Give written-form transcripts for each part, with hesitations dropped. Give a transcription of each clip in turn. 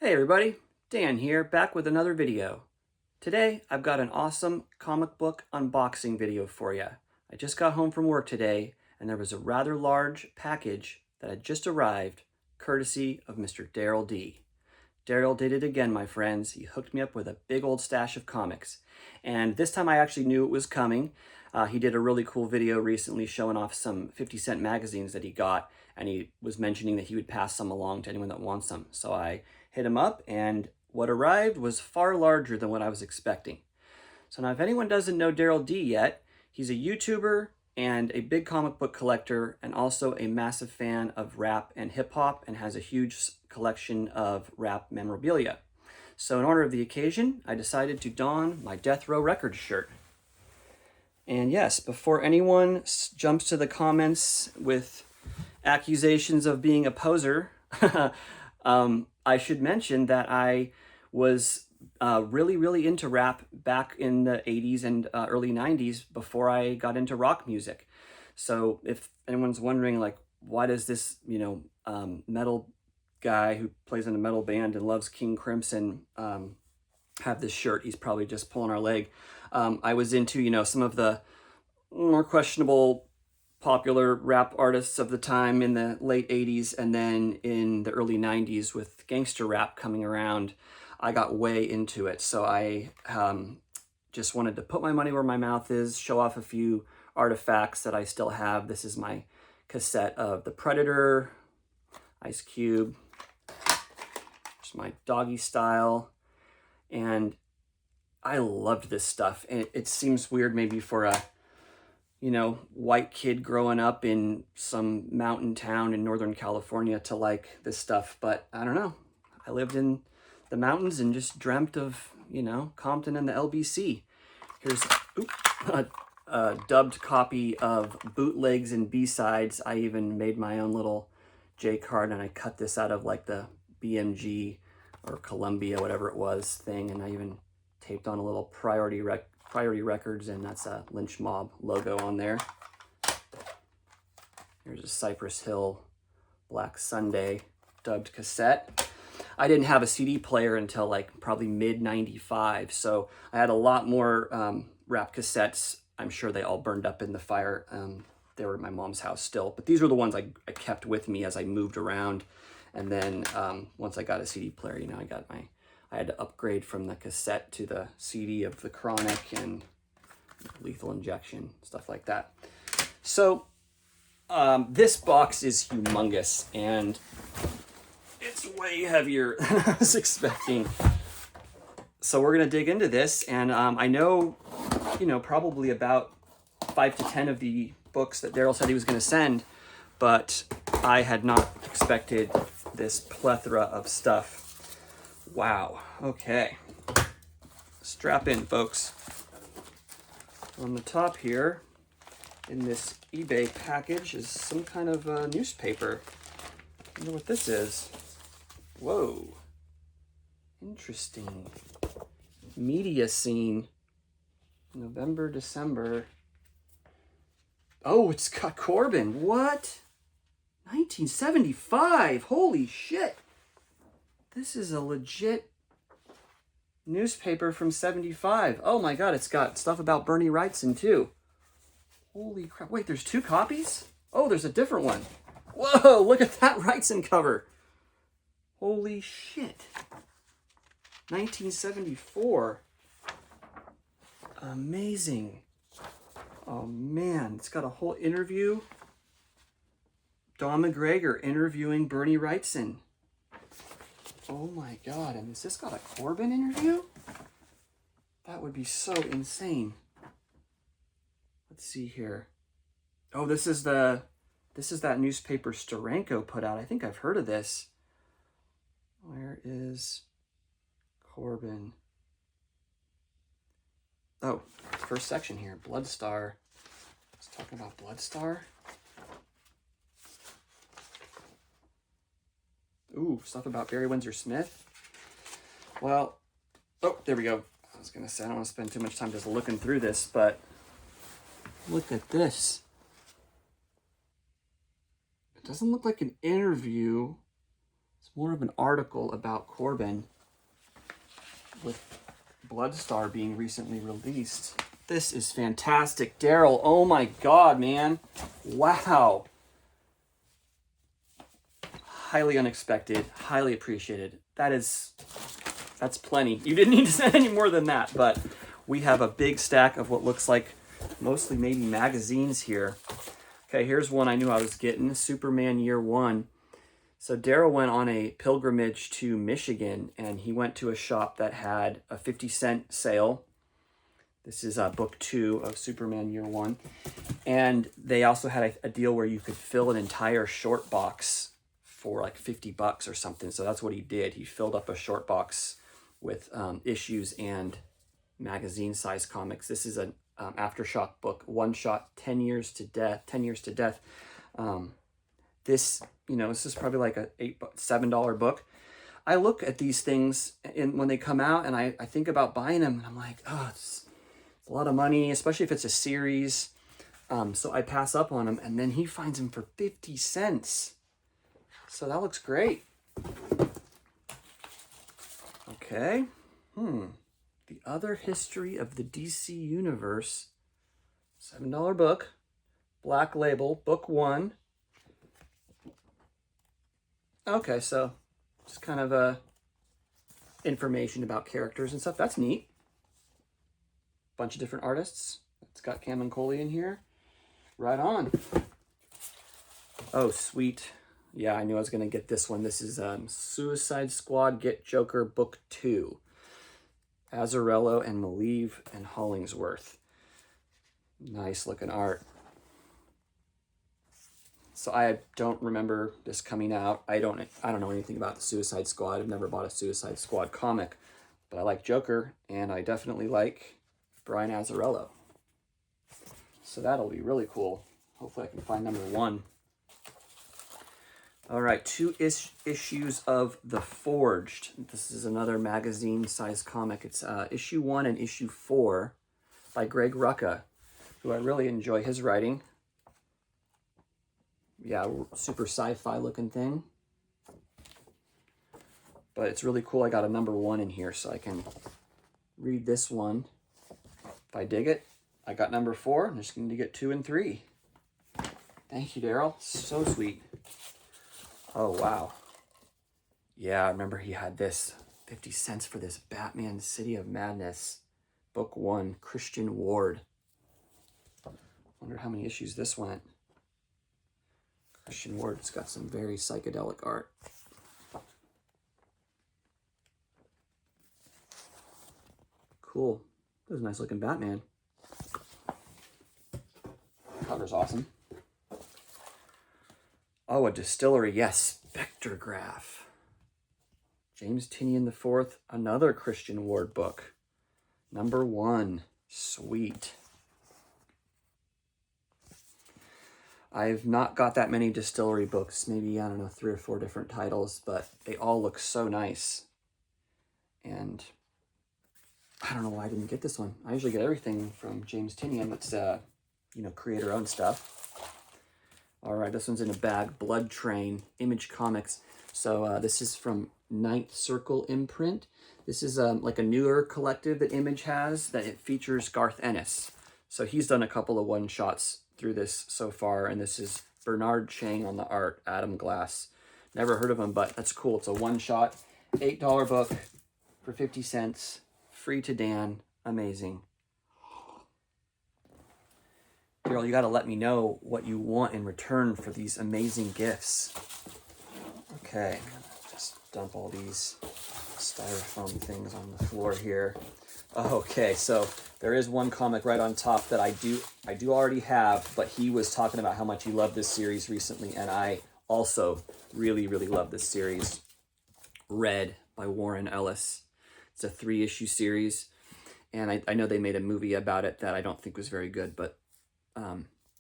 Hey everybody, Dan here, back with another video. Today, I've got an awesome comic book unboxing video for you. I just got home from work today, and there was a rather large package that had just arrived, courtesy of Mr. Darrell D. Darrell did it again, my friends. He hooked me up with a big old stash of comics. And this time I actually knew it was coming. He did a really cool video recently showing off some 50-cent magazines that he got, and he was mentioning that he would pass some along to anyone that wants them. So I hit him up, and what arrived was far larger than what I was expecting. So now if anyone doesn't know Darrell D yet, he's a YouTuber and a big comic book collector, and also a massive fan of rap and hip hop, and has a huge collection of rap memorabilia. So in honor of the occasion, I decided to don my Death Row Records shirt. And yes, before anyone jumps to the comments with accusations of being a poser, I should mention that I was really into rap back in the 80s and early 90s before I got into rock music. So if anyone's wondering, like, why does this, metal guy who plays in a metal band and loves King Crimson have this shirt, he's probably just pulling our leg. I was into, some of the more questionable popular rap artists of the time in the late 80s, and then in the early 90s with gangster rap coming around, I got way into it. So I just wanted to put my money where my mouth is, show off a few artifacts that I still have. This is my cassette of The Predator, Ice Cube, just my Doggy Style, and I loved this stuff. And it seems weird maybe for a white kid growing up in some mountain town in Northern California to like this stuff, but I don't know. I lived in the mountains and just dreamt of, Compton and the LBC. Here's a dubbed copy of Bootlegs and B-Sides. I even made my own little J card, and I cut this out of like the BMG or Columbia, whatever it was, thing, and I even taped on a little Priority Records, and that's a Lynch Mob logo on there. Here's a Cypress Hill Black Sunday dubbed cassette. I didn't have a CD player until like probably mid-95, so I had a lot more rap cassettes. I'm sure they all burned up in the fire. They were at my mom's house still, but these were the ones I kept with me as I moved around. And then once I got a CD player, I had to upgrade from the cassette to the CD of The Chronic and Lethal Injection, stuff like that. So this box is humongous, and it's way heavier than I was expecting. So we're going to dig into this, and I know, probably about 5 to 10 of the books that Darrell said he was going to send, but I had not expected this plethora of stuff. Wow. Okay. Strap in, folks. On the top here, in this eBay package, is some kind of newspaper. I wonder what this is. Whoa. Interesting. Media scene. November, December. Oh, it's got Corbin. What? 1975. Holy shit. This is a legit newspaper from 75. Oh my God, it's got stuff about Bernie Wrightson too. Holy crap. Wait, there's 2 copies? Oh, there's a different one. Whoa, look at that Wrightson cover. Holy shit. 1974. Amazing. Oh man, it's got a whole interview. Don McGregor interviewing Bernie Wrightson. Oh my God, and has this got a Corbin interview? That would be so insane. Let's see here. Oh, this is that newspaper Steranko put out. I think I've heard of this. Where is Corbin? Oh, first section here, Bloodstar. Let's talk about Bloodstar. Ooh, stuff about Barry Windsor Smith. Well, oh, there we go. I was going to say, I don't want to spend too much time just looking through this, but look at this. It doesn't look like an interview. It's more of an article about Corbin with Bloodstar being recently released. This is fantastic. Darrell, oh my God, man. Wow. Highly unexpected, highly appreciated. That's plenty. You didn't need to send any more than that, but we have a big stack of what looks like mostly maybe magazines here. Okay, here's one I knew I was getting, Superman Year One. So Darrell went on a pilgrimage to Michigan, and he went to a shop that had a 50-cent sale. This is book 2 of Superman Year One. And they also had a deal where you could fill an entire short box for like $50 or something. So that's what he did. He filled up a short box with issues and magazine-size comics. This is an Aftershock book, one shot, 10 years to death. This, this is probably like a $7 book. I look at these things when they come out, and I think about buying them, and I'm like, oh, it's a lot of money, especially if it's a series. So I pass up on them, and then he finds them for 50 cents. So that looks great. Okay. The Other History of the DC Universe. $7 book. Black label. Book 1. Okay, so just kind of information about characters and stuff. That's neat. Bunch of different artists. It's got Cam and Coley in here. Right on. Oh, sweet. Yeah, I knew I was going to get this one. This is Suicide Squad Get Joker Book 2. Azzarello and Malieve and Hollingsworth. Nice looking art. So I don't remember this coming out. I don't know anything about the Suicide Squad. I've never bought a Suicide Squad comic, but I like Joker, and I definitely like Brian Azzarello. So that'll be really cool. Hopefully I can find number 1. All right, 2 issues of The Forged. This is another magazine-sized comic. It's issue 1 and issue 4 by Greg Rucka, who I really enjoy his writing. Yeah, super sci-fi looking thing. But it's really cool. I got a number 1 in here, so I can read this one. If I dig it, I got number 4. I'm just going to get 2 and 3. Thank you, Darrell. So sweet. Oh, wow. Yeah, I remember he had this. 50 cents for this Batman City of Madness. Book 1, Christian Ward. Wonder how many issues this went. Christian Ward's got some very psychedelic art. Cool. That was a nice looking Batman. Cover's awesome. Oh, a distillery. Yes, Spectrograph. James Tinian IV, another Christian Ward book. Number 1. Sweet. I've not got that many distillery books. Maybe, I don't know, 3 or 4 different titles, but they all look so nice. And I don't know why I didn't get this one. I usually get everything from James Tinian that's, creator-owned stuff. All right, this one's in a bag. Blood Train, Image Comics. So this is from Ninth Circle imprint. This is like a newer collective that Image has that it features Garth Ennis. So he's done a couple of one-shots through this so far, and this is Bernard Chang on the art, Adam Glass. Never heard of him, but that's cool. It's a one-shot, $8 book for 50 cents, free to Dan. Amazing. Darrell, you got to let me know what you want in return for these amazing gifts. Okay, just dump all these styrofoam things on the floor here. Okay, so there is one comic right on top that I do already have, but he was talking about how much he loved this series recently, and I also really, really love this series. Red by Warren Ellis. It's a 3-issue series, and I know they made a movie about it that I don't think was very good, but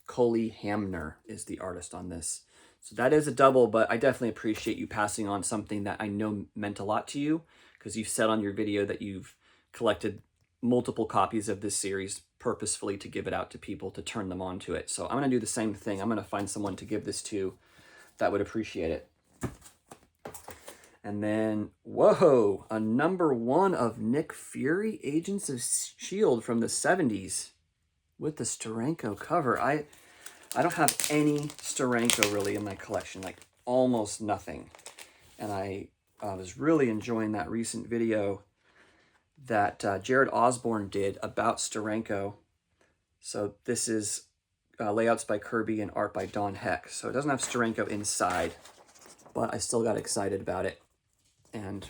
Coley Hamner is the artist on this. So that is a double, but I definitely appreciate you passing on something that I know meant a lot to you, because you've said on your video that you've collected multiple copies of this series purposefully to give it out to people to turn them on to it. So I'm going to do the same thing. I'm going to find someone to give this to that would appreciate it. And then, whoa, a #1 of Nick Fury, Agents of S.H.I.E.L.D. from the 70s with the Steranko cover. I don't have any Steranko really in my collection, like almost nothing. And I was really enjoying that recent video that Jared Osborne did about Steranko. So this is layouts by Kirby and art by Don Heck. So it doesn't have Steranko inside, but I still got excited about it. And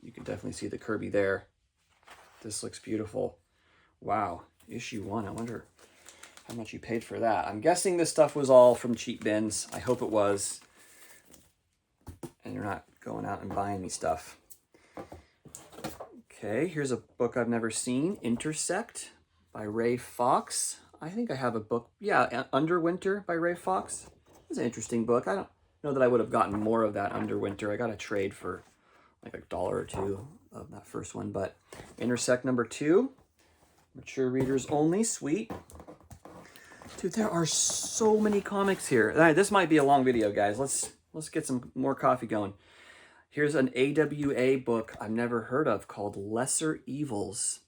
you can definitely see the Kirby there. This looks beautiful. Wow, issue 1. I wonder how much you paid for that. I'm guessing this stuff was all from cheap bins. I hope it was. And you're not going out and buying me stuff. Okay, here's a book I've never seen, Intersect by Ray Fox. I think I have a book, yeah, Underwinter by Ray Fox. It's an interesting book. I don't know that I would have gotten more of that Underwinter. I got a trade for like $1 or $2 of that first one, but Intersect #2, mature readers only, sweet. Dude, there are so many comics here. All right, this might be a long video, guys. Let's get some more coffee going. Here's an AWA book I've never heard of called Lesser Evils.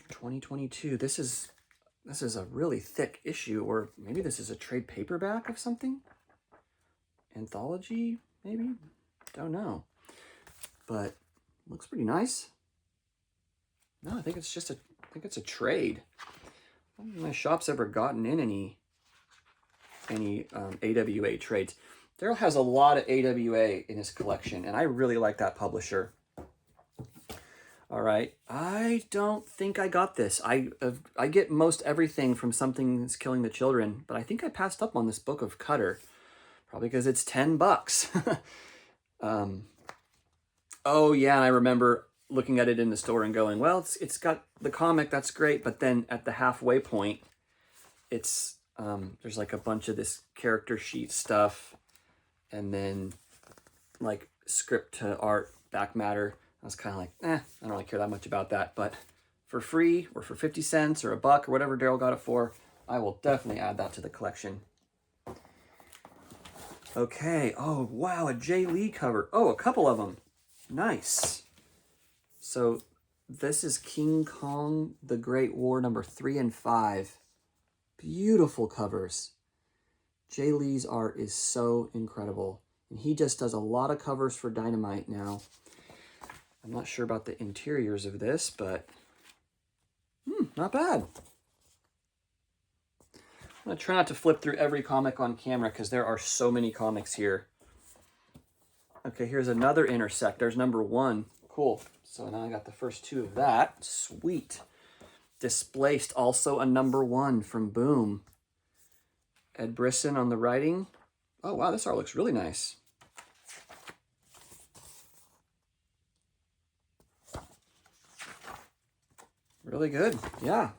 2022. This is a really thick issue, or maybe this is a trade paperback of something. Anthology, maybe? Don't know. But looks pretty nice. No, I think it's just a trade. I don't think my shop's ever gotten in any AWA trades. Darrell has a lot of AWA in his collection, and I really like that publisher. All right, I don't think I got this. I get most everything from Something That's Killing the Children, but I think I passed up on this book of Cutter, probably because it's $10. Oh yeah, and I remember looking at it in the store and going, well, it's got the comic, that's great, but then at the halfway point, it's there's like a bunch of this character sheet stuff, and then like script to art back matter. I was kind of like, I don't really care that much about that, but for free or for 50 cents or $1 or whatever Darrell got it for, I will definitely add that to the collection. Okay, oh wow, a Jay Lee cover. Oh, a couple of them. Nice. So this is King Kong the Great War #3 and 5. Beautiful covers. Jay Lee's art is so incredible. And he just does a lot of covers for Dynamite now. I'm not sure about the interiors of this, but not bad. I'm going to try not to flip through every comic on camera because there are so many comics here. Okay, here's another Intersect. There's #1. Cool. So now I got the first 2 of that. Sweet. Displaced, also a #1 from Boom. Ed Brisson on the writing. Oh, wow, this art looks really nice. Really good. Yeah.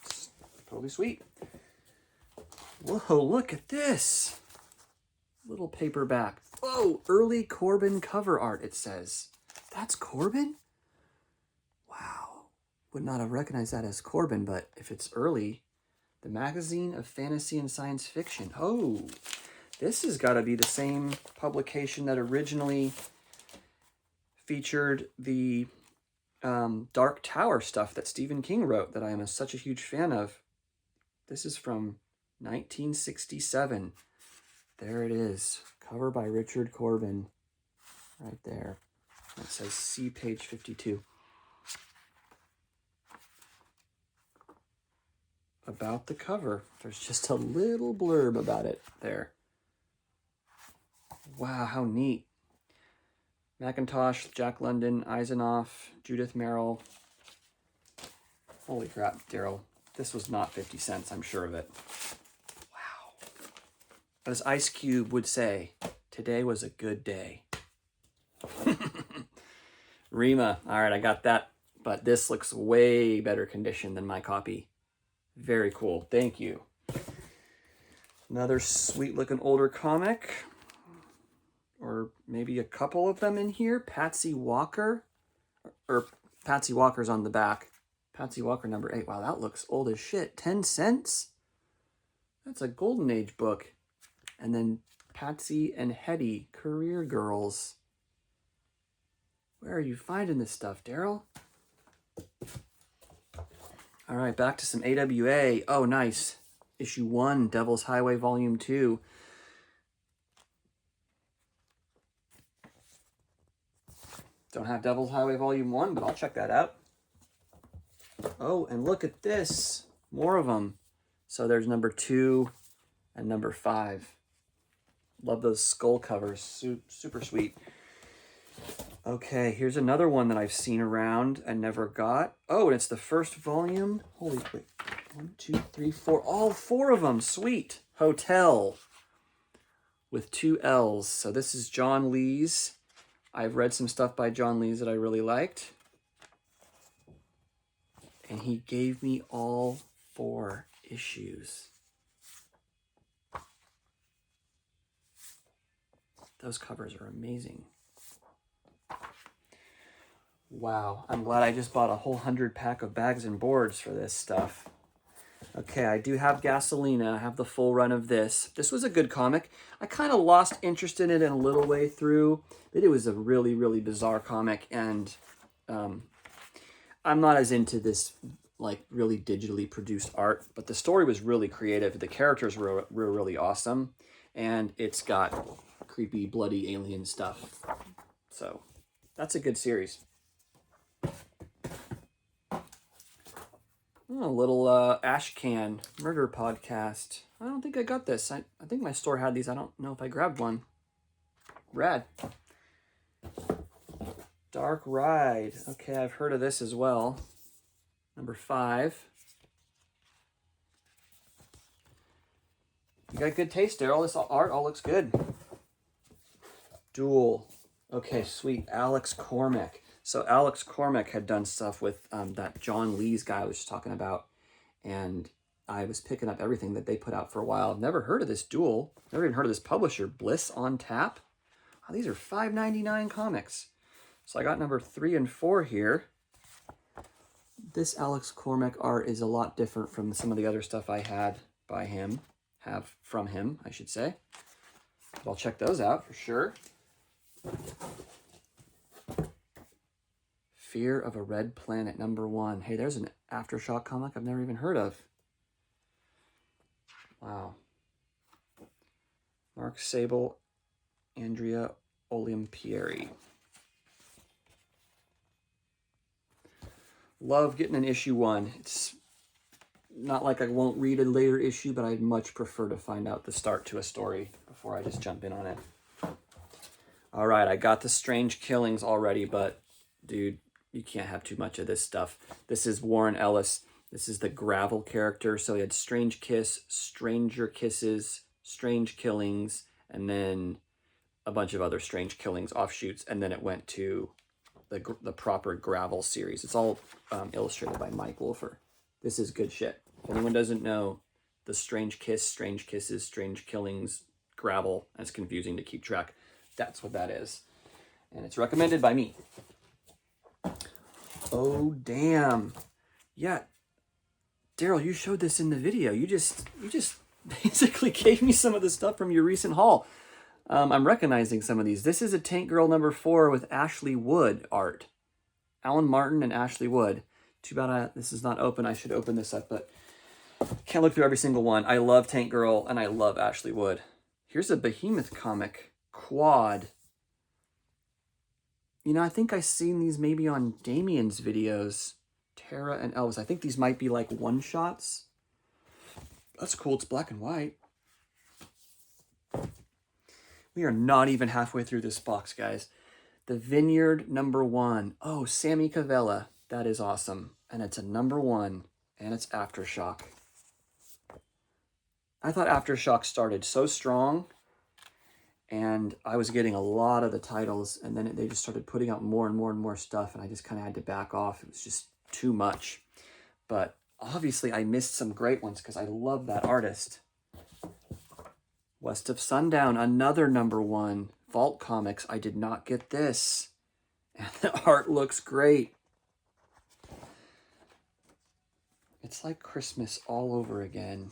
It's totally sweet. Whoa, look at this. Little paperback. Oh, early Corbin cover art, it says. That's Corbin? Wow. Would not have recognized that as Corbin, but if it's early, the magazine of fantasy and science fiction. Oh, this has got to be the same publication that originally featured the Dark Tower stuff that Stephen King wrote that I am such a huge fan of. This is from 1967. There it is. Cover by Richard Corbin. Right there. It says see page 52. About the cover. There's just a little blurb about it there. Wow, how neat. McIntosh, Jack London, Eisenoff, Judith Merrill. Holy crap, Darrell. This was not 50 cents, I'm sure of it. Wow. As Ice Cube would say, today was a good day. Rima. All right, I got that. But this looks way better condition than my copy. Very cool. Thank you. Another sweet-looking older comic. Or maybe a couple of them in here. Patsy Walker. Or Patsy Walker's on the back. Patsy Walker #8. Wow, that looks old as shit. 10 cents? That's a Golden Age book. And then Patsy and Hetty, Career Girls. Where are you finding this stuff, Darrell? All right, back to some AWA. Oh, nice. Issue 1, Devil's Highway Volume 2. Don't have Devil's Highway Volume 1, but I'll check that out. Oh, and look at this. More of them. So there's number 2 and number 5. Love those skull covers. Super sweet. Okay, here's another one that I've seen around and never got. Oh, and it's the first volume. Holy wait. 1, 2, 3, 4. All 4 of them. Sweet. Hotel. With 2 L's. So this is John Lee's. I've read some stuff by John Lee's that I really liked. And he gave me all 4 issues. Those covers are amazing. Wow, I'm glad I just bought a whole 100-pack of bags and boards for this stuff. Okay, I do have Gasolina. I have the full run of this. This was a good comic. I kind of lost interest in it in a little way through, but it was a really, really bizarre comic, and I'm not as into this like really digitally produced art, but the story was really creative. The characters were really awesome, and it's got creepy, bloody alien stuff. So that's a good series. Oh, a little ash can murder podcast. I don't think I got this. I think my store had these. I don't know if I grabbed one. Rad. Dark Ride. Okay, I've heard of this as well. Number 5. You got good taste, Darrell. This art all looks good. Duel. Okay, sweet. Alex Cormack. So Alex Cormack had done stuff with that John Lee's guy I was just talking about, and I was picking up everything that they put out for a while. I've never heard of this Duel. Never even heard of this publisher, Bliss on Tap. Oh, these are $5.99 comics. So I got number 3 and 4 here. This Alex Cormack art is a lot different from some of the other stuff I had by him, from him, I should say. But I'll check those out for sure. Fear of a Red Planet, number 1. Hey, there's an Aftershock comic I've never even heard of. Wow. Mark Sable, Andrea Olimpieri. Love getting an issue 1. It's not like I won't read a later issue, but I'd much prefer to find out the start to a story before I just jump in on it. All right, I got the Strange Killings already, but dude, you can't have too much of this stuff. This is Warren Ellis. This is the Gravel character. So he had Strange Kiss, Stranger Kisses, Strange Killings, and then a bunch of other Strange Killings offshoots, and then it went to the proper Gravel series. It's all illustrated by Mike Wolfer. This is good shit. If anyone doesn't know, the Strange Kiss, Strange Kisses, Strange Killings, Gravel, and it's confusing to keep track. That's what that is. And it's recommended by me. Oh, damn. Yeah. Darrell, you showed this in the video. You just basically gave me some of the stuff from your recent haul. I'm recognizing some of these. This is a Tank Girl number 4 with Ashley Wood art. Alan Martin and Ashley Wood. Too bad this is not open. I should open this up, but can't look through every single one. I love Tank Girl, and I love Ashley Wood. Here's a Behemoth comic. Quad. You know, I think I've seen these maybe on Damien's videos. Tara and Elvis. I think these might be like one-shots. That's cool. It's black and white. We are not even halfway through this box, guys. The Vineyard number 1. Oh, Sammy Cavella. That is awesome. And it's a number 1. And it's Aftershock. I thought Aftershock started so strong. And I was getting a lot of the titles. And then they just started putting out more and more and more stuff. And I just kind of had to back off. It was just too much. But obviously I missed some great ones because I love that artist. West of Sundown, another number 1. Vault Comics, I did not get this. And the art looks great. It's like Christmas all over again.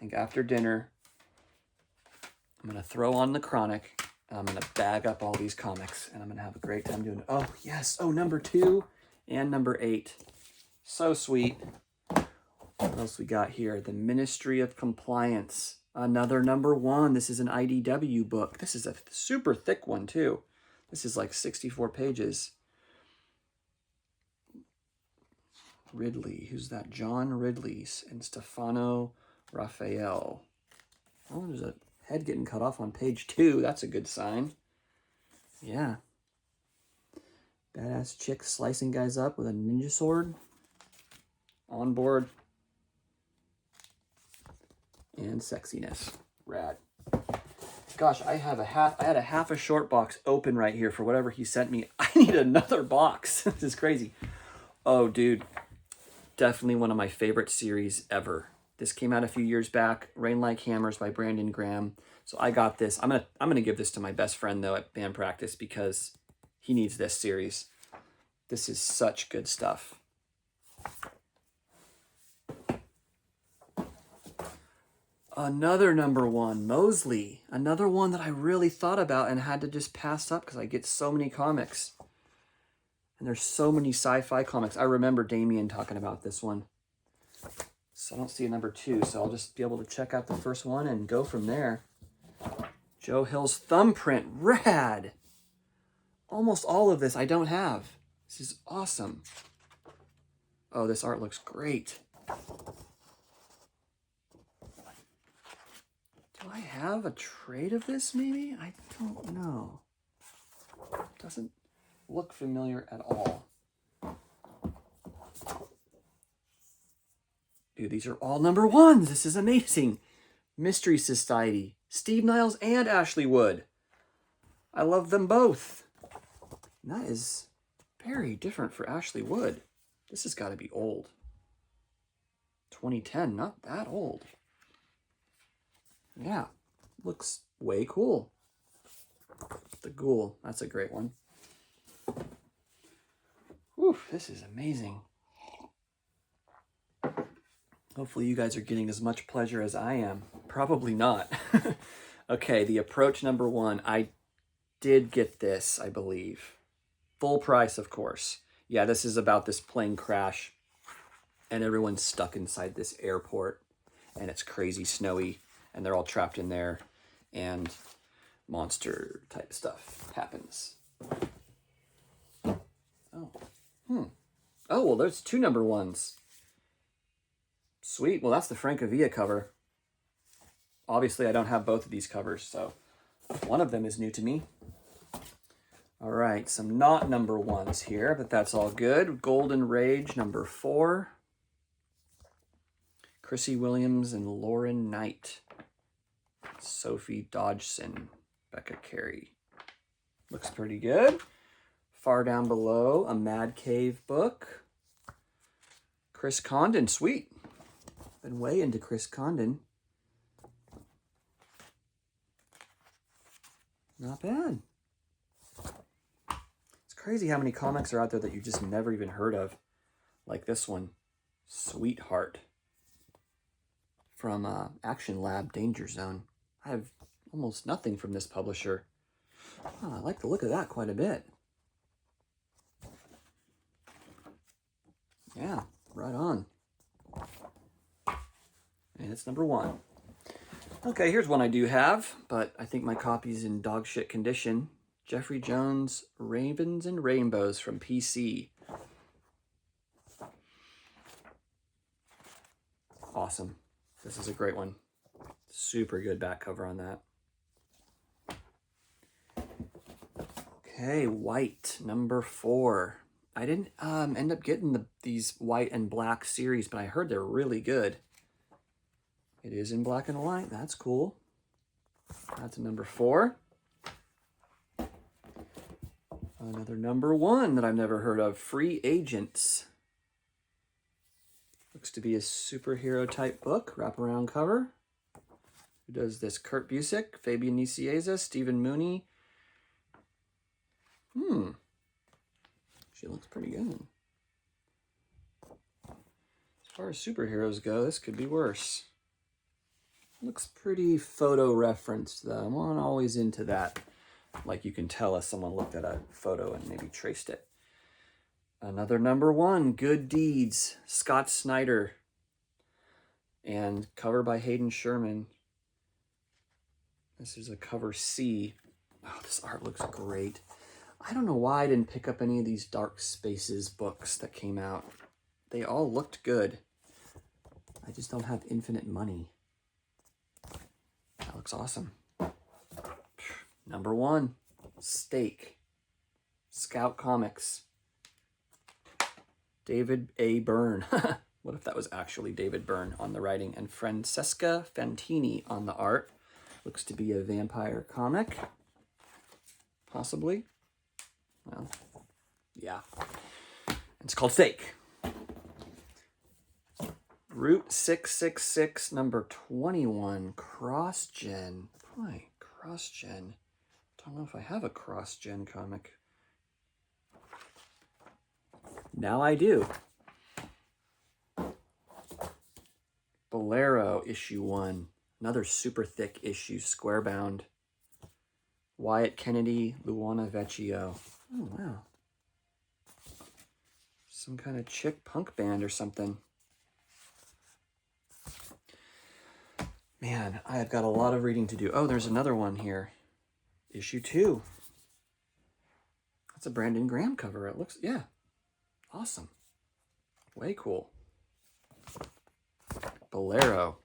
think after dinner, I'm going to throw on the Chronic. I'm going to bag up all these comics, and I'm going to have a great time doing it. Oh, yes. Oh, number 2 and number 8. So sweet. What else we got here? The Ministry of Compliance. Another number 1. This is an IDW book. This is a super thick one, too. This is like 64 pages. Ridley. Who's that? John Ridley and Stefano Raphael. Oh, there's a head getting cut off on page 2. That's a good sign. Yeah. Badass chick slicing guys up with a ninja sword. On board. And sexiness. Rad. Gosh, I had a half a short box open right here for whatever he sent me. I need another box. This is crazy. Oh, dude. Definitely one of my favorite series ever. This came out a few years back. Rain Like Hammers by Brandon Graham. So I got this. I'm gonna give this to my best friend though at band practice because he needs this series. This is such good stuff. Another number 1, Mosley. Another one that I really thought about and had to just pass up because I get so many comics. And there's so many sci-fi comics. I remember Damien talking about this one. So I don't see a number 2, so I'll just be able to check out the first one and go from there. Joe Hill's Thumbprint. Rad! Almost all of this I don't have. This is awesome. Oh, this art looks great. Do I have a trade of this, maybe? I don't know. Doesn't look familiar at all. Dude, these are all number 1s. This is amazing. Mystery Society. Steve Niles and Ashley Wood. I love them both. And that is very different for Ashley Wood. This has got to be old. 2010, not that old. Yeah, looks way cool. The Ghoul, that's a great one. Whew, this is amazing. Hopefully you guys are getting as much pleasure as I am. Probably not. Okay, The Approach number 1. I did get this, I believe. Full price, of course. Yeah, this is about this plane crash. And everyone's stuck inside this airport. And it's crazy snowy. And they're all trapped in there. And monster type stuff happens. Oh. Oh, well, there's 2 number 1s. Sweet. Well, that's the Francavilla cover. Obviously, I don't have both of these covers, so one of them is new to me. All right, some not number 1s here, but that's all good. Golden Rage, number 4. Chrissy Williams and Lauren Knight. Sophie Dodgson, Becca Carey. Looks pretty good. Far down below, a Mad Cave book. Chris Condon, sweet. Been way into Chris Condon. Not bad. It's crazy how many comics are out there that you just never even heard of. Like this one, Sweetheart. From Action Lab Danger Zone. I have almost nothing from this publisher. Oh, I like the look of that quite a bit. Yeah, right on. And it's number 1. Okay, here's one I do have, but I think my copy's in dog shit condition. Jeffrey Jones, Ravens and Rainbows from PC. Awesome. This is a great one. Super good back cover on that. Okay, White, number 4. I didn't end up getting these white and black series, but I heard they're really good. It is in black and white. That's cool. That's a number 4. Another number 1 that I've never heard of, Free Agents. Looks to be a superhero type book, wraparound cover. Who does this? Kurt Busiek, Fabian Nicieza, Stephen Mooney. She looks pretty good. As far as superheroes go, this could be worse. Looks pretty photo referenced though. I'm not always into that. Like you can tell if someone looked at a photo and maybe traced it. Another number 1, Good Deeds, Scott Snyder. And cover by Hayden Sherman. This is a cover C. Oh, this art looks great. I don't know why I didn't pick up any of these Dark Spaces books that came out. They all looked good. I just don't have infinite money. That looks awesome. Number 1, Stake. Scout Comics. David A. Byrne. What if that was actually David Byrne on the writing? And Francesca Fantini on the art. Looks to be a vampire comic. Possibly. Well, yeah. It's called Stake. Route 666, number 21, cross-gen. Boy, cross-gen. Don't know if I have a cross-gen comic. Now I do. Bolero, issue 1. Another super thick issue, square bound. Wyatt Kennedy, Luana Vecchio. Oh, wow. Some kind of chick punk band or something. Man, I have got a lot of reading to do. Oh, there's another one here. Issue 2. That's a Brandon Graham cover. It looks, yeah. Awesome. Way cool. Bolero.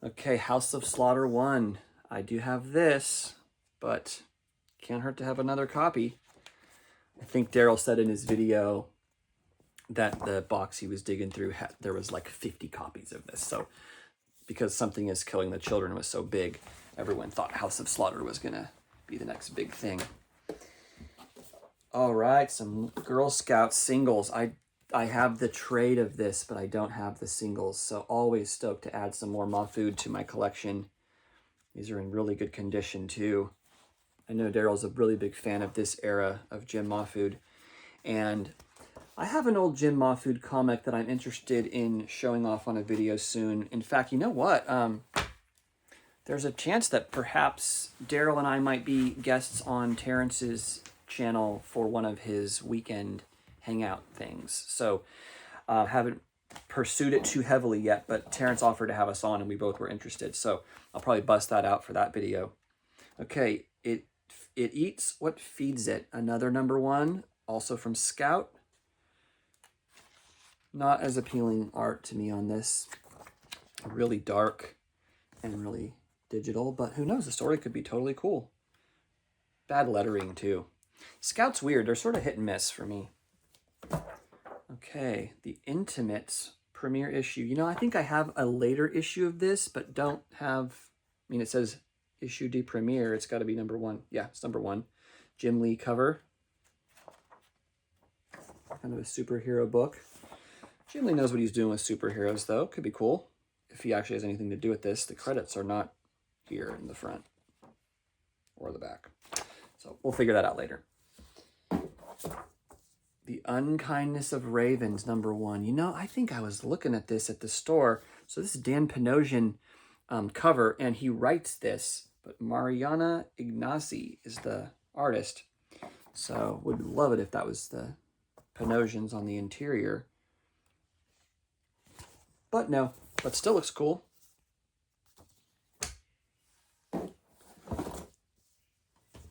Okay, House of Slaughter 1. I do have this, but can't hurt to have another copy. I think Darrell said in his video that the box he was digging through, there was like 50 copies of this. So because Something is Killing the Children was so big, everyone thought House of Slaughter was going to be the next big thing. All right, some Girl Scout singles. I have the trade of this, but I don't have the singles, so always stoked to add some more Mahfood to my collection. These are in really good condition, too. I know Darrell's a really big fan of this era of Jim Mahfood, and I have an old Jim Mahfood comic that I'm interested in showing off on a video soon. In fact, you know what? There's a chance that perhaps Darrell and I might be guests on Terrence's channel for one of his weekend hangout things. So haven't pursued it too heavily yet, but Terrence offered to have us on and we both were interested. So I'll probably bust that out for that video. Okay, it eats what feeds it. Another number 1, also from Scout. Not as appealing art to me on this. Really dark and really digital, but who knows? The story could be totally cool. Bad lettering too. Scout's weird. They're sort of hit and miss for me. Okay, the Intimates premiere issue. You know, I think I have a later issue of this, but don't have, I mean, it says issue de premiere. It's got to be number 1. Yeah, it's number 1. Jim Lee cover. Kind of a superhero book. Jim Lee knows what he's doing with superheroes, though. Could be cool if he actually has anything to do with this. The credits are not here in the front or the back. So we'll figure that out later. The Unkindness of Ravens, number 1. You know, I think I was looking at this at the store. So this is Dan Panosian cover, and he writes this. But Mariana Ignacy is the artist. So would love it if that was the Panosians on the interior. But no, but still looks cool.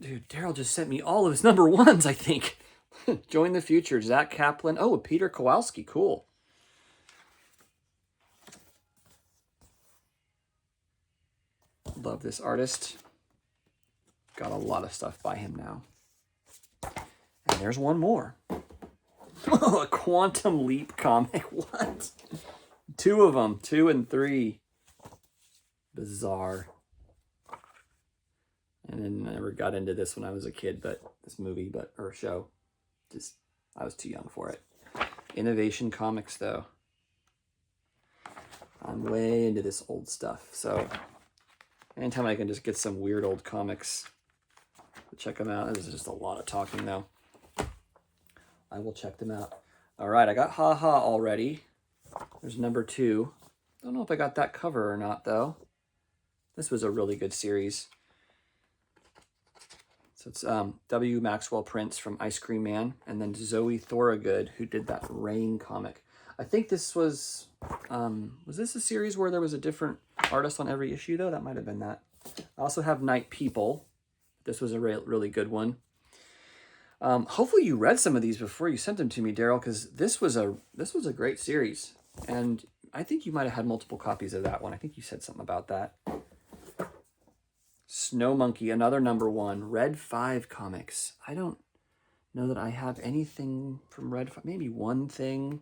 Dude, Darrell just sent me all of his number 1s, I think. Join the Future, Zach Kaplan. Oh, Peter Kowalski, cool. Love this artist. Got a lot of stuff by him now. And there's one more. A Quantum Leap comic. What? 2 of them, 2 and 3. Bizarre. And then I never got into this when I was a kid, but this movie, or show. Just, I was too young for it. Innovation Comics, though. I'm way into this old stuff. So anytime I can just get some weird old comics, check them out. This is just a lot of talking, though. I will check them out. All right, I got Ha Ha already. There's number 2. Don't know if I got that cover or not, though. This was a really good series. So it's W. Maxwell Prince from Ice Cream Man, and then Zoe Thorogood, who did that Rain comic. I think this was this a series where there was a different artist on every issue, though? That might have been that. I also have Night People. This was a really good one. Hopefully you read some of these before you sent them to me, Darrell, because this was a great series. And I think you might have had multiple copies of that one. I think you said something about that. Snow Monkey, another #1. Red 5 comics. I don't know that I have anything from Red 5. Maybe one thing,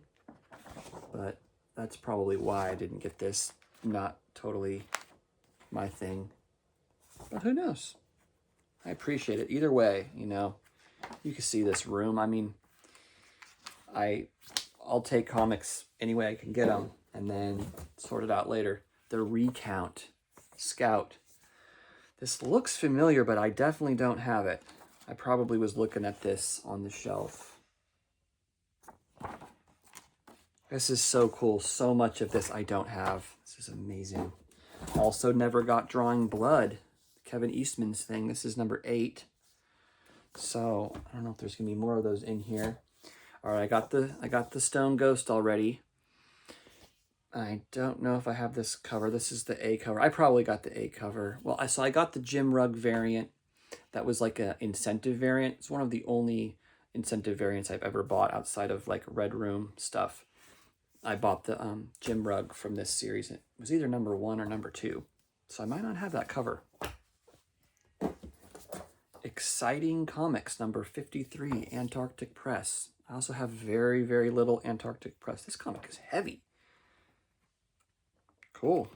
but that's probably why I didn't get this. Not totally my thing. But who knows? I appreciate it. Either way, you know, you can see this room. I mean, I'll take comics any way I can get them and then sort it out later. The Recount. Scout. This looks familiar, but I definitely don't have it. I probably was looking at this on the shelf. This is so cool. So much of this I don't have. This is amazing. Also never got Drawing Blood. Kevin Eastman's thing. This is #8. So I don't know if there's gonna be more of those in here. All right, I got the Stone Ghost already. I don't know if I have this cover. This is the A cover. I probably got the A cover. Well, I got the Jim Rugg variant. That was like an incentive variant. It's one of the only incentive variants I've ever bought outside of like Red Room stuff. I bought the Jim Rugg from this series. It was either #1 or #2. So I might not have that cover. Exciting Comics, #53, Antarctic Press. I also have very, very little Antarctic Press. This comic is heavy. Cool.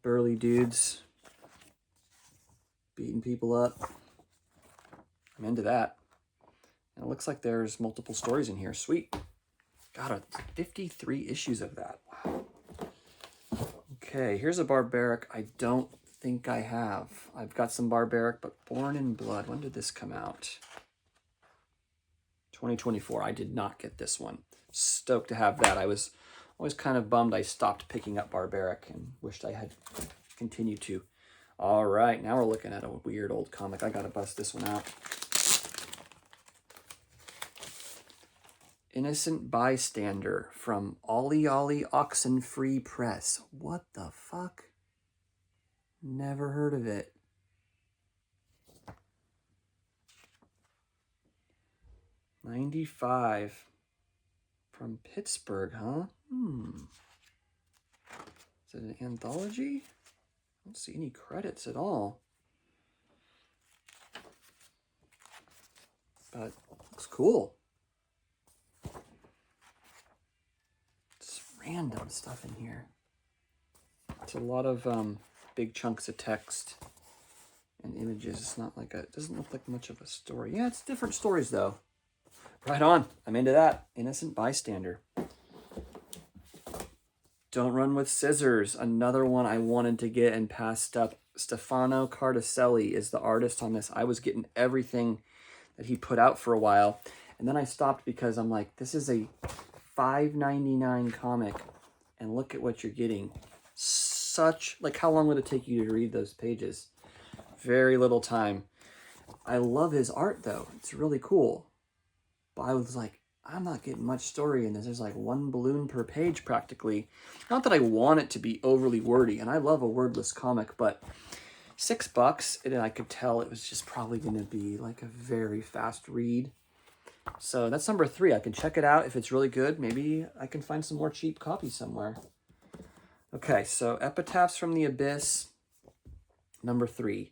Burly dudes beating people up. I'm into that. And it looks like there's multiple stories in here. Sweet. Got 53 issues of that. Wow. Okay, here's a Barbaric I don't think I have. I've got some Barbaric, but Born in Blood. When did this come out? 2024. I did not get this one. Stoked to have that. I was always kind of bummed I stopped picking up Barbaric and wished I had continued to. All right, now we're looking at a weird old comic. I gotta bust this one out. Innocent Bystander from Ollie Ollie Oxenfree Press. What the fuck? Never heard of it. '95 from Pittsburgh, huh? Is it an anthology? I don't see any credits at all. But looks cool. Just random stuff in here. It's a lot of big chunks of text and images. It's not like it doesn't look like much of a story. Yeah, it's different stories though. Right on. I'm into that. Innocent Bystander. Don't Run with Scissors. Another one I wanted to get and passed up. Stefano Cardacelli is the artist on this. I was getting everything that he put out for a while. And then I stopped because I'm like, this is a $5.99 comic. And look at what you're getting. Such, like, how long would it take you to read those pages? Very little time. I love his art though. It's really cool. But I was like, I'm not getting much story in this. There's like one balloon per page practically. Not that I want it to be overly wordy, and I love a wordless comic, but $6, and I could tell it was just probably going to be like a very fast read. So that's #3. I can check it out if it's really good. Maybe I can find some more cheap copies somewhere. Okay, so Epitaphs from the Abyss, #3.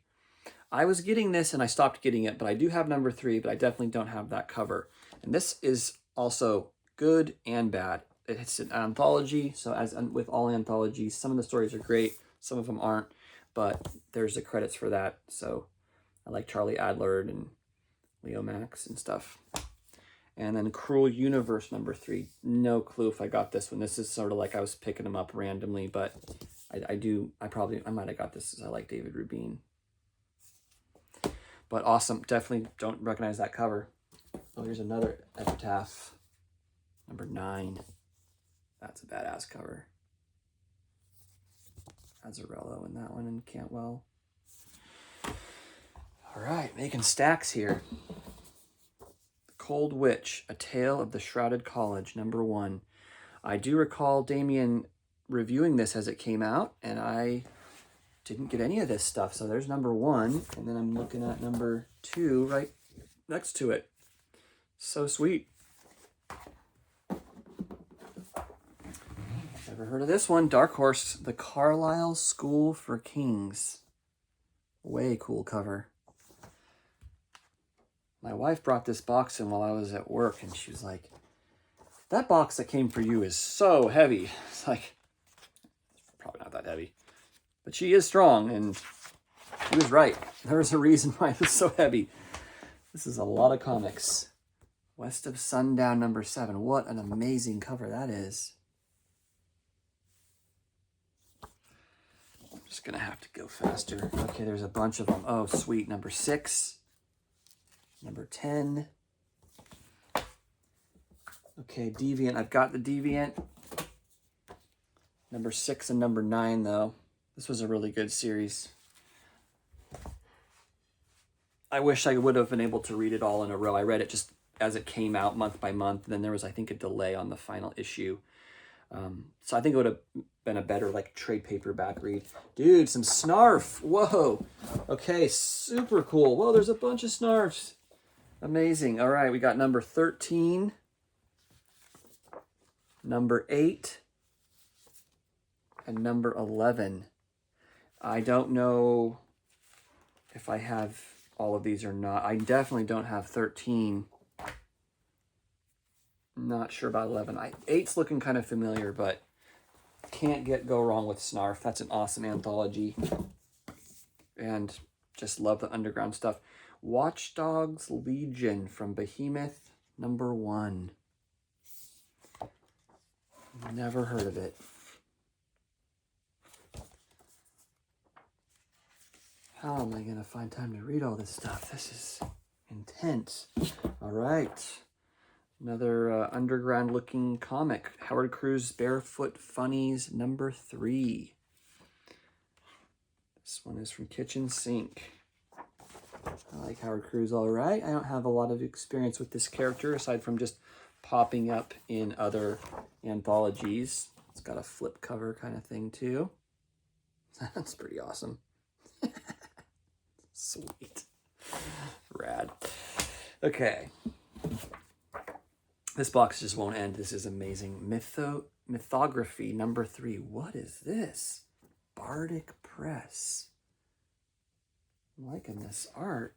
I was getting this and I stopped getting it, but I do have #3, but I definitely don't have that cover. And this is also good and bad. It's an anthology, so as with all anthologies, some of the stories are great, some of them aren't, but there's the credits for that. So I like Charlie Adler and Leo Max and stuff. And then Cruel Universe #3. No clue if I got this one. This is sort of like I was picking them up randomly, but I might have got this as I like David Rubin. But awesome. Definitely don't recognize that cover. Oh, here's another Epitaph. #9. That's a badass cover. Azzarello in that one and Cantwell. All right, making stacks here. Cold Witch, A Tale of the Shrouded College, #1. I do recall Damien reviewing this as it came out, and I didn't get any of this stuff. So there's #1, and then I'm looking at #2 right next to it. So sweet. Never heard of this one. Dark Horse, The Carlisle School for Kings. Way cool cover. My wife brought this box in while I was at work, and she was like, that box that came for you is so heavy. It's like, probably not that heavy. But she is strong, and she was right. There was a reason why it was so heavy. This is a lot of comics. West of Sundown, #7. What an amazing cover that is. I'm just going to have to go faster. Okay, there's a bunch of them. Oh, sweet. #6. #10. Okay, Deviant. I've got the Deviant. #6 and #9, though. This was a really good series. I wish I would have been able to read it all in a row. I read it just as it came out month by month. And then there was, I think, a delay on the final issue. So I think it would have been a better like trade paperback read. Dude, some Snarf. Whoa. Okay, super cool. Whoa, there's a bunch of Snarfs. Amazing. All right, we got #13, #8, and #11. I don't know if I have all of these or not. I definitely don't have 13. Not sure about 11. 8's looking kind of familiar, but can't go wrong with Snarf. That's an awesome anthology. And just love the underground stuff. Watchdogs Legion from Behemoth, #1. Never heard of it. How am I going to find time to read all this stuff? This is intense. All right. Another underground-looking comic. Howard Cruz Barefoot Funnies, #3. This one is from Kitchen Sink. I like Howard Cruz all right. I don't have a lot of experience with this character, aside from just popping up in other anthologies. It's got a flip cover kind of thing, too. That's pretty awesome. Sweet. Rad. Okay. This box just won't end. This is amazing. Mythography, #3. What is this? Bardic Press. I'm liking this art.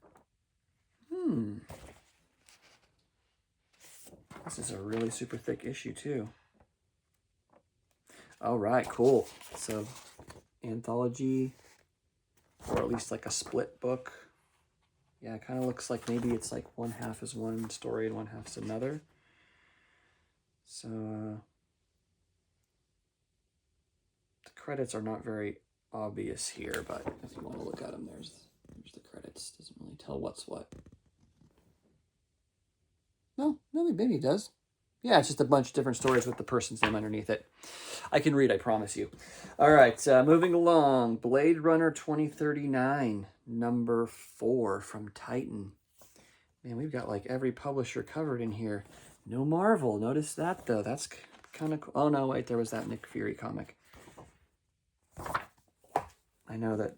This is a really super thick issue, too. All right, cool. So, anthology, or at least like a split book. Yeah, it kind of looks like maybe it's like one half is one story and one half is another. So, the credits are not very obvious here, but if you want to look at them, there's the credits. Doesn't really tell what's what. No, maybe it does. Yeah, it's just a bunch of different stories with the person's name underneath it. I can read, I promise you. All right, moving along. Blade Runner 2039, #4 from Titan. Man, we've got like every publisher covered in here. No Marvel. Notice that, though. That's kind of cool. Oh, no, wait, there was that Nick Fury comic. I know that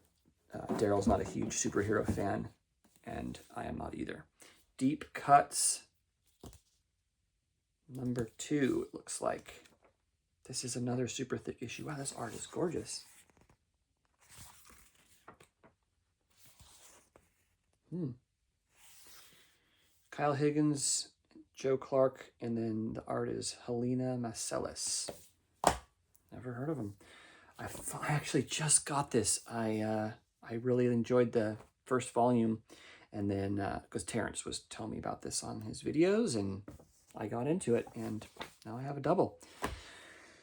Darrell's not a huge superhero fan, and I am not either. Deep Cuts, #2, it looks like. This is another super thick issue. Wow, this art is gorgeous. Kyle Higgins, Joe Clark, and then the art is Helena Marcellus. Never heard of him. I actually just got this. I really enjoyed the first volume, and then because Terrence was telling me about this on his videos, and I got into it, and now I have a double.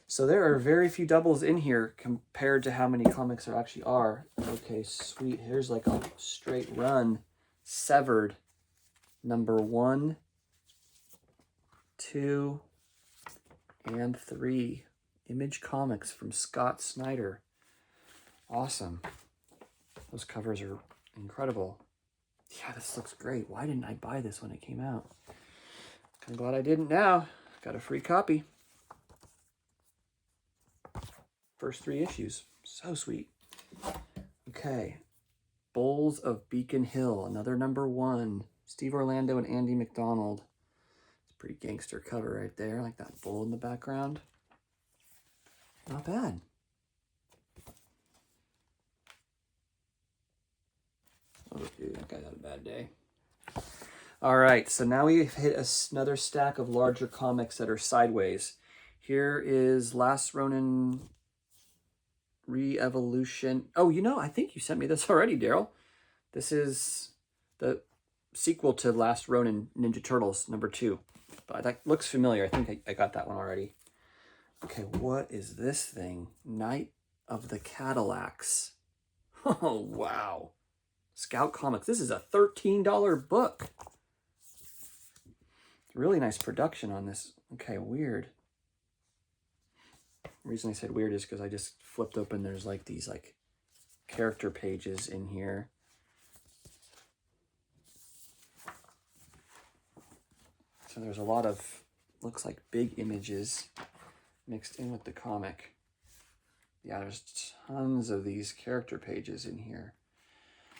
So there are very few doubles in here compared to how many comics there actually are. Okay, sweet. Here's like a straight run. Severed, #1, 2, and 3. Image Comics from Scott Snyder. Awesome. Those covers are incredible. Yeah, this looks great. Why didn't I buy this when it came out? I'm glad I didn't now. Got a free copy. First 3 issues. So sweet. Okay. Bulls of Beacon Hill, another #1. Steve Orlando and Andy McDonald. It's a pretty gangster cover right there, like that bull in the background. Not bad. Oh, dude, that guy had a bad day. All right, so now we've hit another stack of larger comics that are sideways. Here is Last Ronin Re-Evolution. Oh, you know, I think you sent me this already, Darrell. This is the sequel to Last Ronin Ninja Turtles #2. But that looks familiar. I think I got that one already. Okay, what is this thing? Night of the Cadillacs. Oh, wow. Scout Comics. This is a $13 book. Really nice production on this. Okay, weird. The reason I said weird is because I just flipped open. There's like these like character pages in here. So there's a lot of, looks like big images mixed in with the comic. Yeah, there's tons of these character pages in here.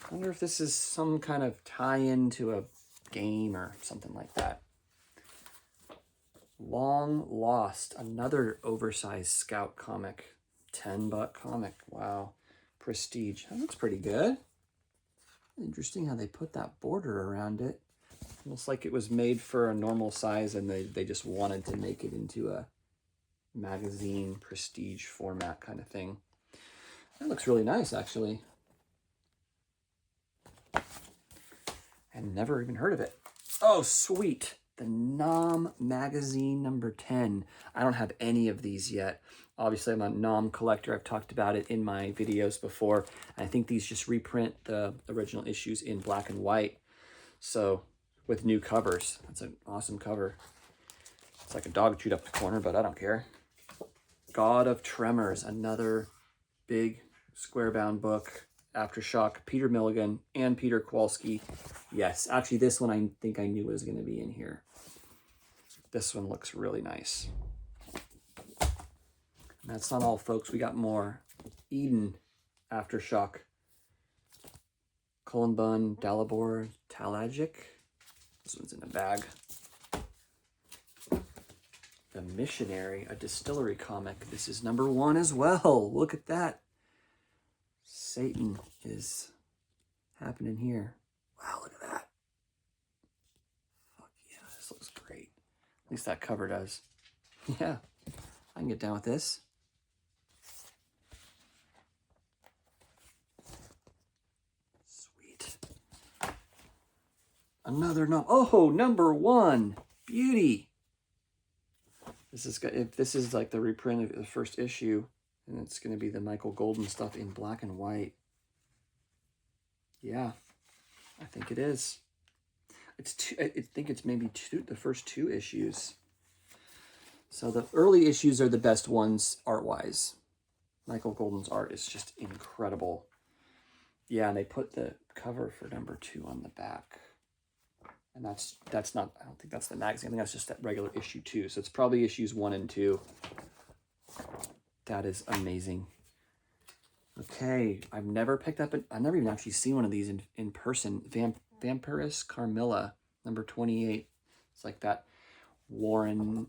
I wonder if this is some kind of tie-in to a game or something like that. Long Lost, another oversized Scout comic. $10 comic. Wow. Prestige. That looks pretty good. Interesting how they put that border around it. Almost like it was made for a normal size and they just wanted to make it into a magazine prestige format kind of thing. That looks really nice, actually. And never even heard of it. Oh, sweet. The Nom Magazine #10. I don't have any of these yet. Obviously, I'm a Nom collector. I've talked about it in my videos before. I think these just reprint the original issues in black and white. So, with new covers. That's an awesome cover. It's like a dog chewed up the corner, but I don't care. God of Tremors, another big square-bound book. Aftershock, Peter Milligan and Peter Kowalski. Yes, actually this one I think I knew was going to be in here. This one looks really nice. And that's not all, folks. We got more. Eden, Aftershock. Cullen Bunn, Dalibor, Talagic. This one's in a bag. The Missionary, a distillery comic. This is #1 as well. Look at that. Satan is happening here. Wow, look at that. Fuck yeah, this looks great. At least that cover does. Yeah, I can get down with this. Sweet. Another #1. Beauty. This is like the reprint of the first issue. And it's going to be the Michael Golden stuff in black and white. Yeah, I think it is. I think it's maybe the first 2 issues. So the early issues are the best ones art-wise. Michael Golden's art is just incredible. Yeah, and they put the cover for #2 on the back. And that's not, I don't think that's the magazine. I think that's just that regular issue 2. So it's probably issues 1 and 2. That is amazing. Okay, I've never picked up I've never even actually seen one of these in person. Vampirus Carmilla, #28. It's like that Warren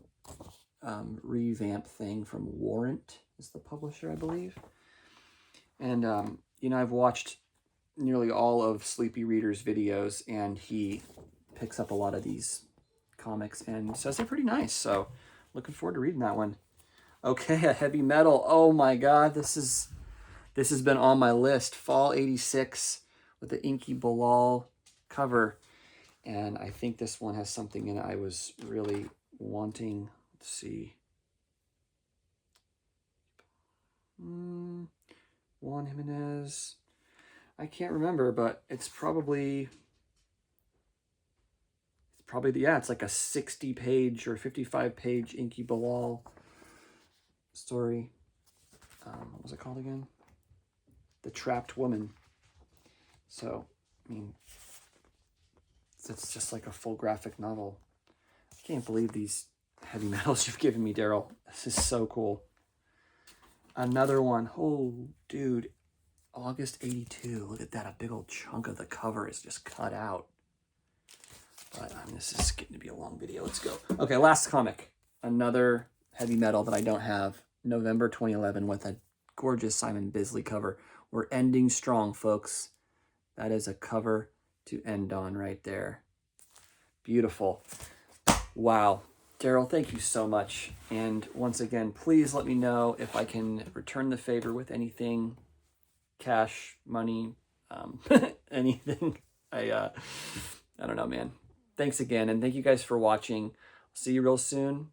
revamp thing from Warrant is the publisher, I believe. And, you know, I've watched nearly all of Sleepy Reader's videos, and he picks up a lot of these comics and says they're pretty nice. So looking forward to reading that one. Okay, a heavy metal. Oh my God, this has been on my list. Fall '86 with the Inky Bilal cover, and I think this one has something in it I was really wanting. Let's see. Juan Jimenez. I can't remember, but it's probably yeah, it's like a 60-page or 55-page Inky Bilal story. What was it called again? The Trapped Woman. So, I mean, it's just like a full graphic novel. I can't believe these heavy metals you've given me, Darrell. This is so cool. Another one. Oh, dude. August 82. Look at that. A big old chunk of the cover is just cut out. But I mean, this is getting to be a long video. Let's go. Okay, last comic. Another heavy metal that I don't have. November 2011 with a gorgeous Simon Bisley cover. We're ending strong, folks. That is a cover to end on right there. Beautiful. Wow. Darrell, thank you so much. And once again, please let me know if I can return the favor with anything. Cash, money, anything. I don't know, man. Thanks again, and thank you guys for watching. See you real soon.